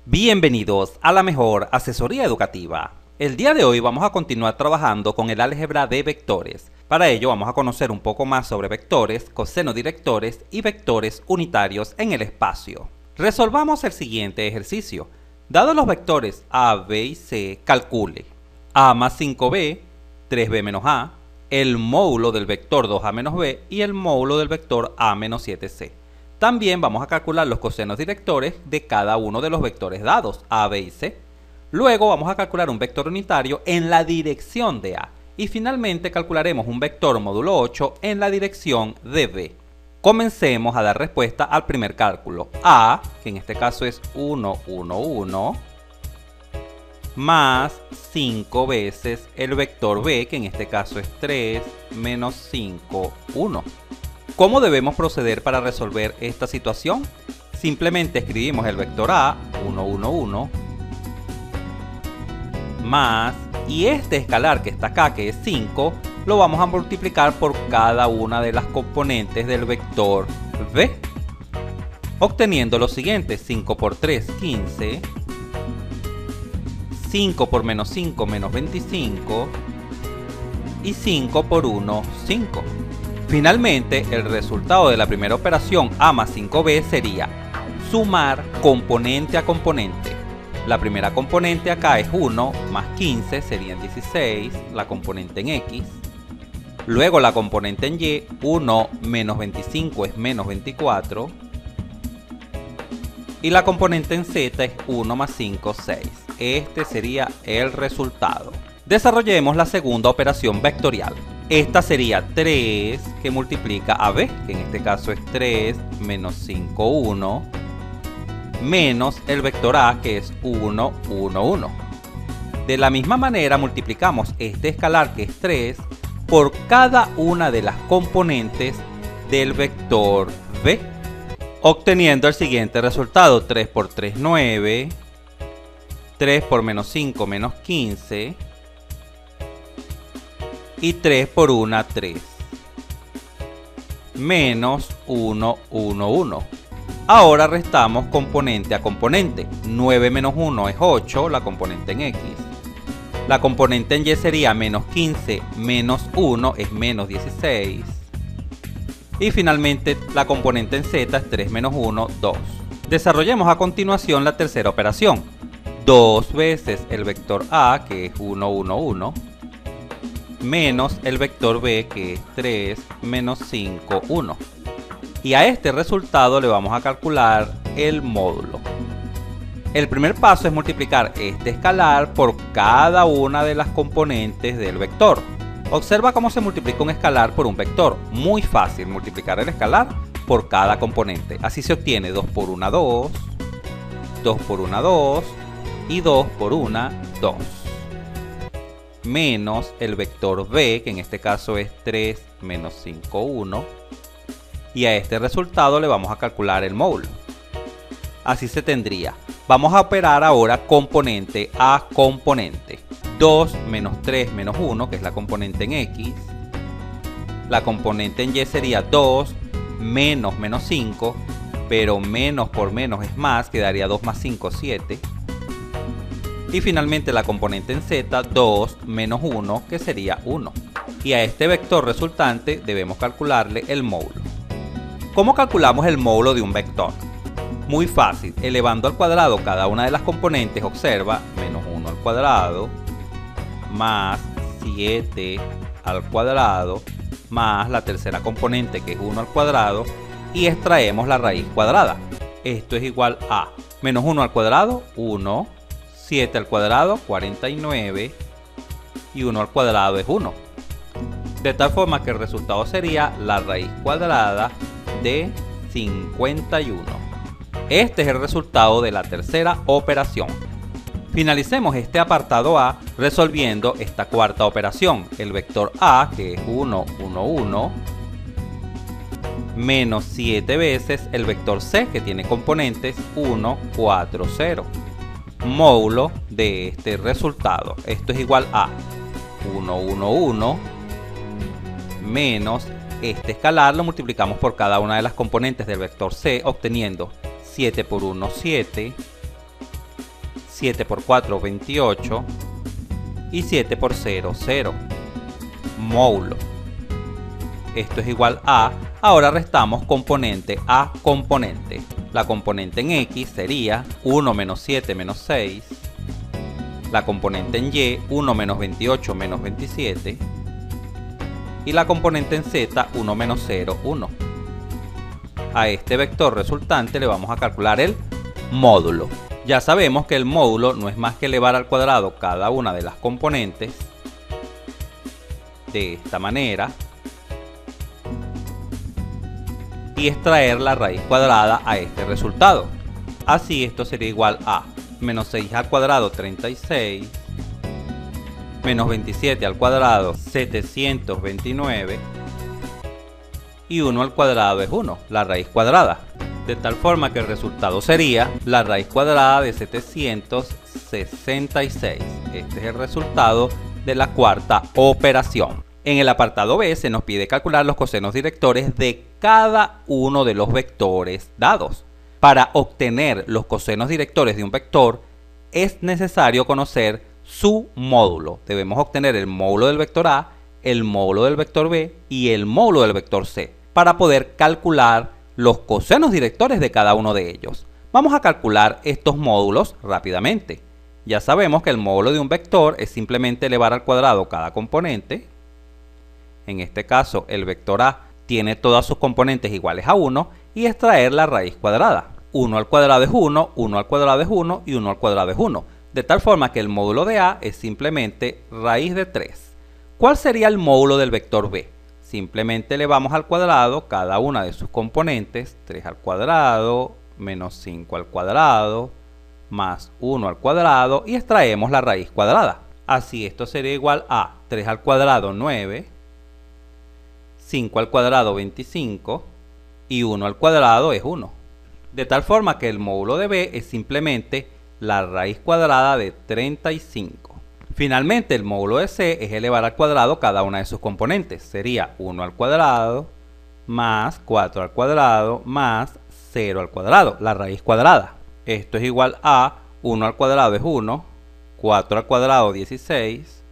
Bienvenidos a la mejor asesoría educativa. El día de hoy vamos a continuar trabajando con el álgebra de vectores. Para ello vamos a conocer un poco más sobre vectores, cosenodirectores y vectores unitarios en el espacio. Resolvamos el siguiente ejercicio. Dados los vectores a, b y c, calcule a más 5b, 3b menos a, el módulo del vector 2a menos b y el módulo del vector a menos 7c. También vamos a calcular los cosenos directores de cada uno de los vectores dados, a, b y c. Luego vamos a calcular un vector unitario en la dirección de a. Y finalmente calcularemos un vector módulo 8 en la dirección de b. Comencemos a dar respuesta al primer cálculo. A, que en este caso es 1, 1, 1, más 5 veces el vector b, que en este caso es 3, menos 5, 1. ¿Cómo debemos proceder para resolver esta situación? Simplemente escribimos el vector a, 1, 1, 1, más, y este escalar que está acá, que es 5, lo vamos a multiplicar por cada una de las componentes del vector b, obteniendo lo siguiente: 5 por 3, 15, 5 por menos 5, menos 25, y 5 por 1, 5. Finalmente, el resultado de la primera operación a más 5b sería sumar componente a componente. La primera componente acá es 1, más 15 serían 16, la componente en x. Luego la componente en y, 1 menos 25 es menos 24. Y la componente en z es 1 más 5, 6. Este sería el resultado. Desarrollemos la segunda operación vectorial. Esta sería 3 que multiplica a b, que en este caso es 3 menos 5, 1, menos el vector a, que es 1, 1, 1. De la misma manera multiplicamos este escalar, que es 3, por cada una de las componentes del vector b, obteniendo el siguiente resultado: 3 por 3, 9, 3 por menos 5, menos 15, y 3 por 1, 3, menos 1, 1, 1. Ahora restamos componente a componente. 9 menos 1 es 8, la componente en x. La componente en y sería menos 15 menos 1 es menos 16. Y finalmente la componente en z es 3 menos 1, 2. Desarrollemos a continuación la tercera operación. 2 veces el vector a, que es 1, 1, 1, menos el vector b, que es 3 menos 5, 1. Y a este resultado le vamos a calcular el módulo. El primer paso es multiplicar este escalar por cada una de las componentes del vector. Observa cómo se multiplica un escalar por un vector. Muy fácil multiplicar el escalar por cada componente. Así se obtiene 2 por 1, 2, 2 por 1, 2 y 2 por 1, 2. Menos el vector b, que en este caso es 3 menos 5, 1. Y a este resultado le vamos a calcular el módulo. Así se tendría. Vamos a operar ahora componente a componente. 2 menos 3 menos 1, que es la componente en x. La componente en y sería 2 menos menos 5, pero menos por menos es más, quedaría 2 más 5, 7. Y finalmente la componente en z, 2 menos 1, que sería 1. Y a este vector resultante debemos calcularle el módulo. ¿Cómo calculamos el módulo de un vector? Muy fácil, elevando al cuadrado cada una de las componentes. Observa, menos 1 al cuadrado, más 7 al cuadrado, más la tercera componente, que es 1 al cuadrado, y extraemos la raíz cuadrada. Esto es igual a menos 1 al cuadrado, 1, 7 al cuadrado, 49, y 1 al cuadrado es 1. De tal forma que el resultado sería la raíz cuadrada de 51. Este es el resultado de la tercera operación. Finalicemos este apartado A resolviendo esta cuarta operación. El vector a, que es 1, 1, 1, menos 7 veces el vector c, que tiene componentes 1, 4, 0. Módulo de este resultado. Esto es igual a 1, 1, 1, menos este escalar lo multiplicamos por cada una de las componentes del vector c, obteniendo 7 por 1, 7, 7 por 4, 28. Y 7 por 0, 0. Módulo. Esto es igual a, ahora restamos componente a componente. La componente en X sería 1 menos 7 menos 6. La componente en Y, 1 menos 28 menos 27. Y la componente en Z, 1 menos 0, 1. A este vector resultante le vamos a calcular el módulo. Ya sabemos que el módulo no es más que elevar al cuadrado cada una de las componentes de esta manera y extraer la raíz cuadrada a este resultado. Así esto sería igual a menos 6 al cuadrado 36, menos 27 al cuadrado 729 y 1 al cuadrado es 1, la raíz cuadrada. De tal forma que el resultado sería la raíz cuadrada de 766. Este es el resultado de la cuarta operación. En el apartado B se nos pide calcular los cosenos directores de cada uno de los vectores dados. Para obtener los cosenos directores de un vector es necesario conocer su módulo. Debemos obtener el módulo del vector A, el módulo del vector B y el módulo del vector C para poder calcular los cosenos directores de cada uno de ellos. Vamos a calcular estos módulos rápidamente. Ya sabemos que el módulo de un vector es simplemente elevar al cuadrado cada componente. En este caso, el vector A tiene todas sus componentes iguales a 1 y extraer la raíz cuadrada. 1 al cuadrado es 1, 1 al cuadrado es 1 y 1 al cuadrado es 1. De tal forma que el módulo de A es simplemente raíz de 3. ¿Cuál sería el módulo del vector B? Simplemente elevamos al cuadrado cada una de sus componentes, 3 al cuadrado, menos 5 al cuadrado, más 1 al cuadrado y extraemos la raíz cuadrada. Así esto sería igual a 3 al cuadrado 9, 5 al cuadrado 25 y 1 al cuadrado es 1. De tal forma que el módulo de B es simplemente la raíz cuadrada de 35. Finalmente, el módulo de C es elevar al cuadrado cada una de sus componentes. Sería 1 al cuadrado, más 4 al cuadrado, más 0 al cuadrado, la raíz cuadrada. Esto es igual a 1 al cuadrado es 1, 4 al cuadrado 16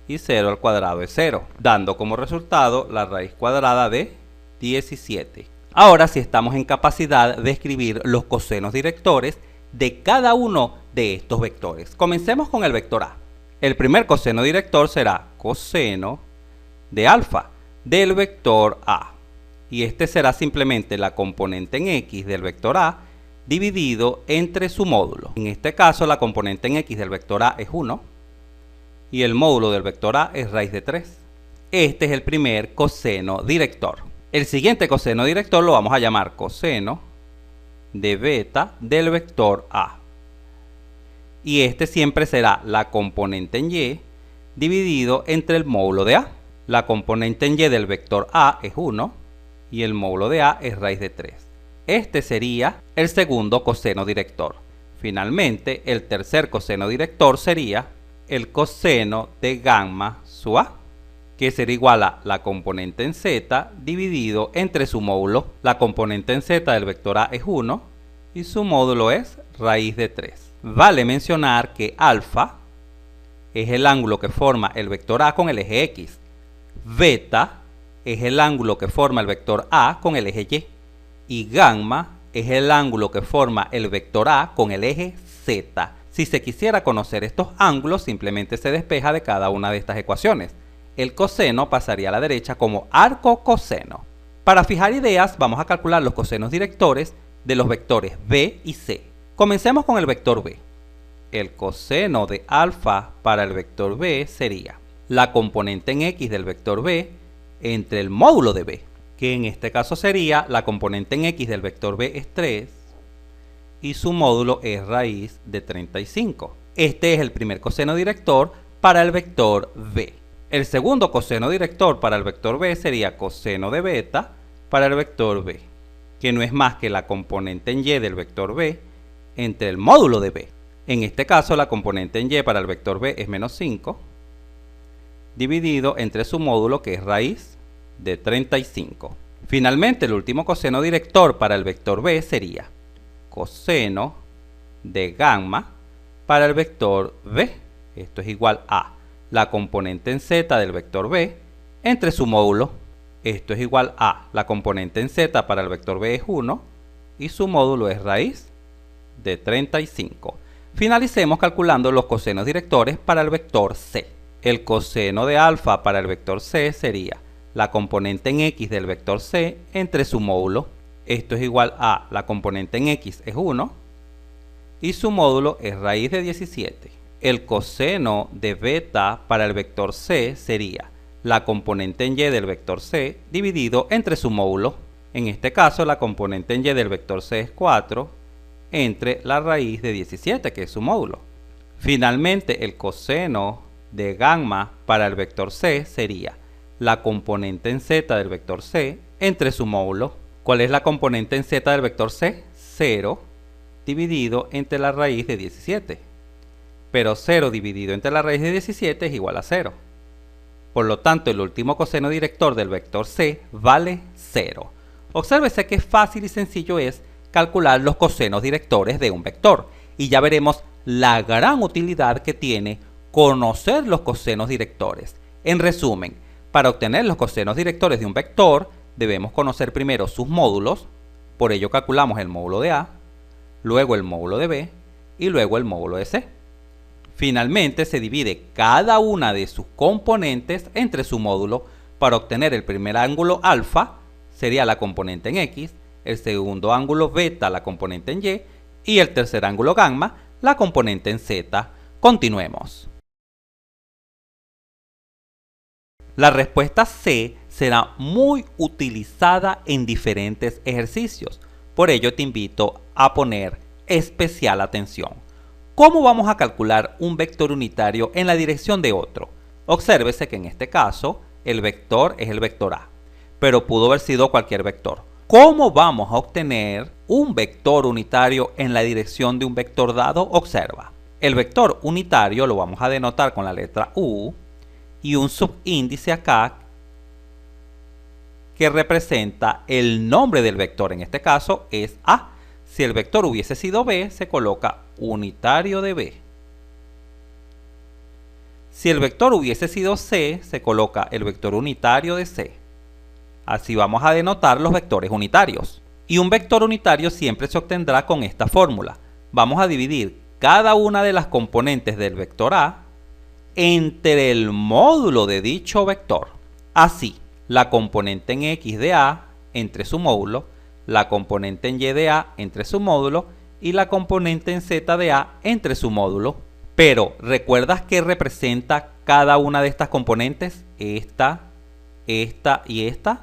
y 0 al cuadrado es 0, dando como resultado la raíz cuadrada de 17. Ahora sí estamos en capacidad de escribir los cosenos directores de cada uno de estos vectores. Comencemos con el vector A. El primer coseno director será coseno de alfa del vector A. Y este será simplemente la componente en X del vector A dividido entre su módulo. En este caso, la componente en X del vector A es 1 y el módulo del vector A es raíz de 3. Este es el primer coseno director. El siguiente coseno director lo vamos a llamar coseno de beta del vector A. Y este siempre será la componente en Y dividido entre el módulo de A. La componente en Y del vector A es 1 y el módulo de A es raíz de 3. Este sería el segundo coseno director. Finalmente, el tercer coseno director sería el coseno de gamma sub A, que será igual a la componente en Z dividido entre su módulo. La componente en Z del vector A es 1 y su módulo es raíz de 3. Vale mencionar que alfa es el ángulo que forma el vector A con el eje X. Beta es el ángulo que forma el vector A con el eje Y. Y gamma es el ángulo que forma el vector A con el eje Z. Si se quisiera conocer estos ángulos, simplemente se despeja de cada una de estas ecuaciones. El coseno pasaría a la derecha como arco coseno. Para fijar ideas, vamos a calcular los cosenos directores de los vectores B y C. Comencemos con el vector B. El coseno de alfa para el vector B sería la componente en X del vector B entre el módulo de B, que en este caso sería la componente en X del vector B es 3 y su módulo es raíz de 35. Este es el primer coseno director para el vector B. El segundo coseno director para el vector B sería coseno de beta para el vector B, que no es más que la componente en Y del vector B entre el módulo de B. En este caso, la componente en Y para el vector B es menos 5, dividido entre su módulo, que es raíz de 35. Finalmente, el último coseno director para el vector B sería coseno de gamma para el vector b. Esto es igual a la componente en z del vector b entre su módulo. Esto es igual a la componente en z para el vector b es 1 y su módulo es raíz de 35. Finalicemos calculando los cosenos directores para el vector c. El coseno de alfa para el vector c sería la componente en x del vector c entre su módulo. Esto es igual a la componente en x es 1 y su módulo es raíz de 17. El coseno de beta para el vector c sería la componente en y del vector c dividido entre su módulo. En este caso la componente en y del vector c es 4 entre la raíz de 17, que es su módulo. Finalmente el coseno de gamma para el vector c sería la componente en z del vector c entre su módulo. ¿Cuál es la componente en z del vector c? 0 dividido entre la raíz de 17. Pero 0 dividido entre la raíz de 17 es igual a 0. Por lo tanto, el último coseno director del vector c vale 0. Obsérvese qué fácil y sencillo es calcular los cosenos directores de un vector. Y ya veremos la gran utilidad que tiene conocer los cosenos directores. En resumen, para obtener los cosenos directores de un vector, debemos conocer primero sus módulos. Por ello calculamos el módulo de a, luego el módulo de b y luego el módulo de c. Finalmente se divide cada una de sus componentes entre su módulo para obtener el primer ángulo alfa, sería la componente en x, el segundo ángulo beta, la componente en y, y el tercer ángulo gamma, la componente en z. Continuemos. La respuesta C será muy utilizada en diferentes ejercicios. Por ello te invito a poner especial atención. ¿Cómo vamos a calcular un vector unitario en la dirección de otro? Obsérvese que en este caso el vector es el vector A, pero pudo haber sido cualquier vector. ¿Cómo vamos a obtener un vector unitario en la dirección de un vector dado? Observa. El vector unitario lo vamos a denotar con la letra U y un subíndice acá que representa el nombre del vector. En este caso es A. Si el vector hubiese sido B, se coloca unitario de B. Si el vector hubiese sido C, se coloca el vector unitario de C. Así vamos a denotar los vectores unitarios. Y un vector unitario siempre se obtendrá con esta fórmula. Vamos a dividir cada una de las componentes del vector A entre el módulo de dicho vector. Así, la componente en X de A entre su módulo, la componente en Y de A entre su módulo y la componente en Z de A entre su módulo. Pero, ¿recuerdas qué representa cada una de estas componentes? Esta y esta.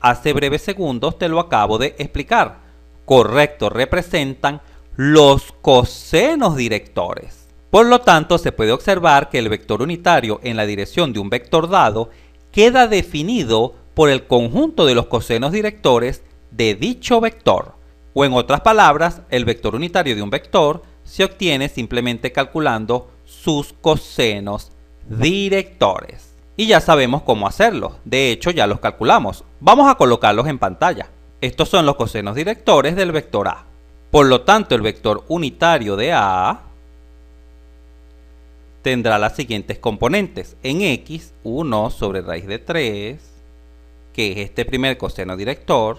Hace breves segundos te lo acabo de explicar. Correcto, representan los cosenos directores. Por lo tanto, se puede observar que el vector unitario en la dirección de un vector dado queda definido por el conjunto de los cosenos directores de dicho vector. O en otras palabras, el vector unitario de un vector se obtiene simplemente calculando sus cosenos directores. Y ya sabemos cómo hacerlo. De hecho, ya los calculamos. Vamos a colocarlos en pantalla. Estos son los cosenos directores del vector A. Por lo tanto, el vector unitario de A tendrá las siguientes componentes. En X, 1 sobre raíz de 3, que es este primer coseno director.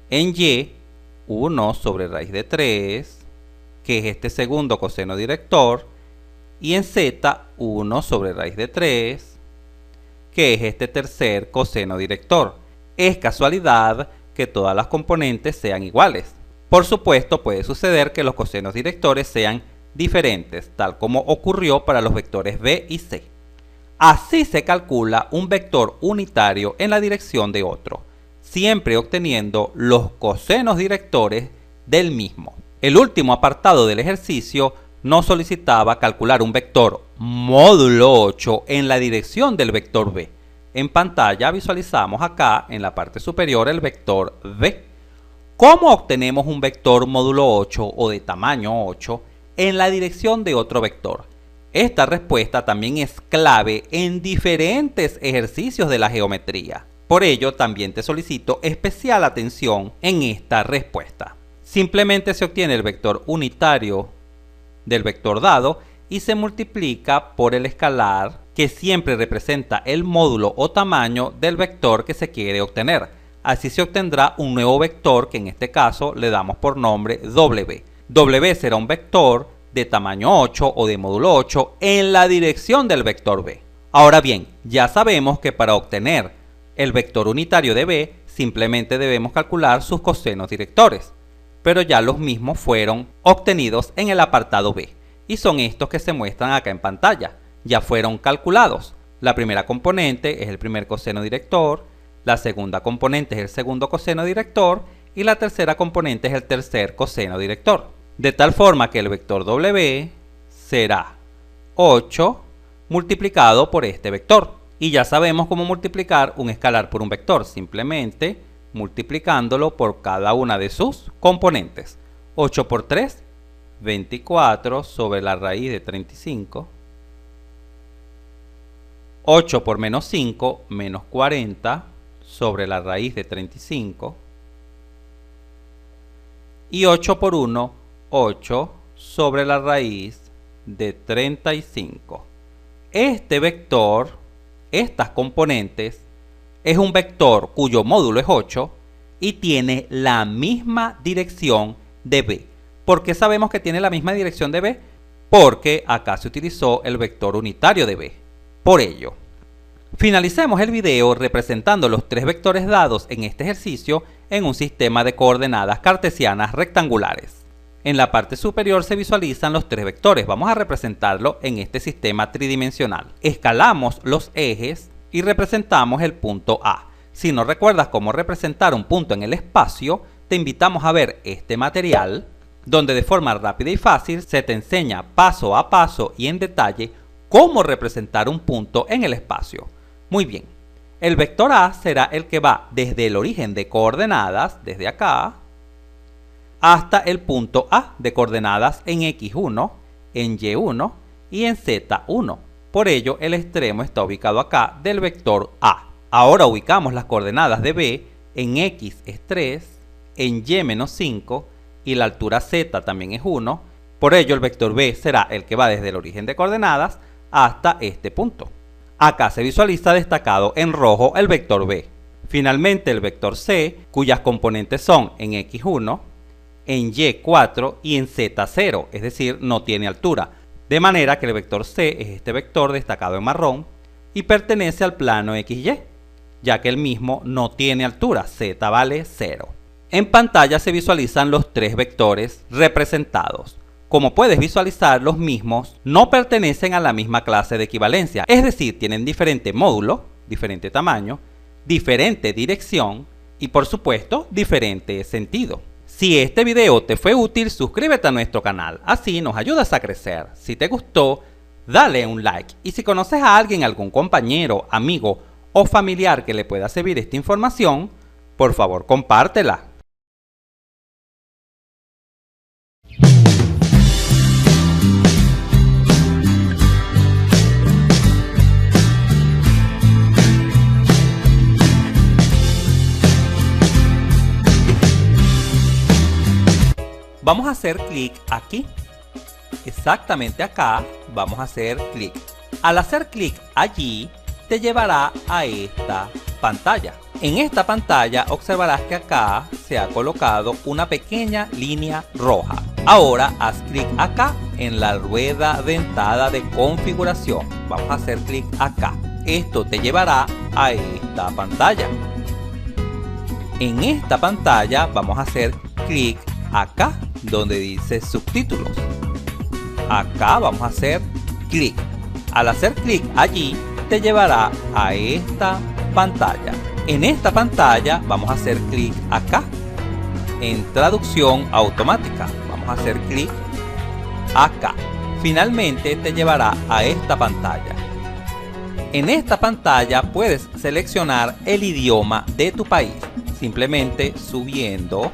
En Y, 1 sobre raíz de 3, que es este segundo coseno director. Y en Z, 1 sobre raíz de 3, que es este tercer coseno director. Es casualidad que todas las componentes sean iguales. Por supuesto, puede suceder que los cosenos directores sean diferentes, tal como ocurrió para los vectores B y C. Así se calcula un vector unitario en la dirección de otro, siempre obteniendo los cosenos directores del mismo. El último apartado del ejercicio nos solicitaba calcular un vector módulo 8 en la dirección del vector B. En pantalla visualizamos acá en la parte superior el vector B. ¿Cómo obtenemos un vector módulo 8 o de tamaño 8 en la dirección de otro vector? Esta respuesta también es clave en diferentes ejercicios de la geometría. Por ello, también te solicito especial atención en esta respuesta. Simplemente se obtiene el vector unitario del vector dado y se multiplica por el escalar que siempre representa el módulo o tamaño del vector que se quiere obtener. Así se obtendrá un nuevo vector que en este caso le damos por nombre W. W será un vector de tamaño 8 o de módulo 8 en la dirección del vector B. Ahora bien, ya sabemos que para obtener el vector unitario de B simplemente debemos calcular sus cosenos directores, pero ya los mismos fueron obtenidos en el apartado B y son estos que se muestran acá en pantalla. Ya fueron calculados. La primera componente es el primer coseno director, la segunda componente es el segundo coseno director y la tercera componente es el tercer coseno director. De tal forma que el vector W será 8 multiplicado por este vector. Y ya sabemos cómo multiplicar un escalar por un vector, simplemente multiplicándolo por cada una de sus componentes. 8 por 3, 24 sobre la raíz de 35. 8 por menos 5, menos 40 sobre la raíz de 35. Y 8 por 1, 8 sobre la raíz de 35. Este vector, estas componentes, es un vector cuyo módulo es 8 y tiene la misma dirección de B. ¿Por qué sabemos que tiene la misma dirección de B? Porque acá se utilizó el vector unitario de B. Por ello, finalicemos el video representando los tres vectores dados en este ejercicio en un sistema de coordenadas cartesianas rectangulares. En la parte superior se visualizan los tres vectores. Vamos a representarlo en este sistema tridimensional. Escalamos los ejes y representamos el punto A. Si no recuerdas cómo representar un punto en el espacio, te invitamos a ver este material, donde de forma rápida y fácil se te enseña paso a paso y en detalle cómo representar un punto en el espacio. Muy bien, el vector A será el que va desde el origen de coordenadas, desde acá, hasta el punto A de coordenadas en X1, en Y1 y en Z1. Por ello, el extremo está ubicado acá del vector A. Ahora ubicamos las coordenadas de B en X es 3, en Y menos 5 y la altura Z también es 1. Por ello, el vector B será el que va desde el origen de coordenadas hasta este punto. Acá se visualiza destacado en rojo el vector B. Finalmente, el vector C, cuyas componentes son en X1, en Y4 y en Z0, es decir, no tiene altura. De manera que el vector C es este vector destacado en marrón y pertenece al plano XY, ya que el mismo no tiene altura, Z vale 0. En pantalla se visualizan los tres vectores representados. Como puedes visualizar, los mismos no pertenecen a la misma clase de equivalencia, es decir, tienen diferente módulo, diferente tamaño, diferente dirección y por supuesto diferente sentido. Si este video te fue útil, suscríbete a nuestro canal, así nos ayudas a crecer. Si te gustó, dale un like y si conoces a alguien, algún compañero, amigo o familiar que le pueda servir esta información, por favor compártela. Vamos a hacer clic aquí, exactamente acá vamos a hacer clic. Al hacer clic allí, te llevará a esta pantalla. En esta pantalla observarás que acá se ha colocado una pequeña línea roja. Ahora haz clic acá en la rueda dentada de configuración. Vamos a hacer clic acá. Esto te llevará a esta pantalla. En esta pantalla vamos a hacer clic acá donde dice subtítulos. Acá vamos a hacer clic. Al hacer clic allí te llevará a esta pantalla. En esta pantalla vamos a hacer clic acá en traducción automática. Vamos a hacer clic acá. Finalmente te llevará a esta pantalla. En esta pantalla puedes seleccionar el idioma de tu país, simplemente subiendo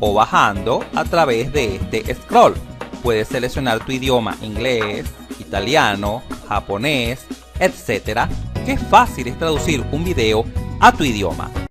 o bajando a través de este scroll. Puedes seleccionar tu idioma inglés, italiano, japonés, etc. Qué fácil es traducir un video a tu idioma.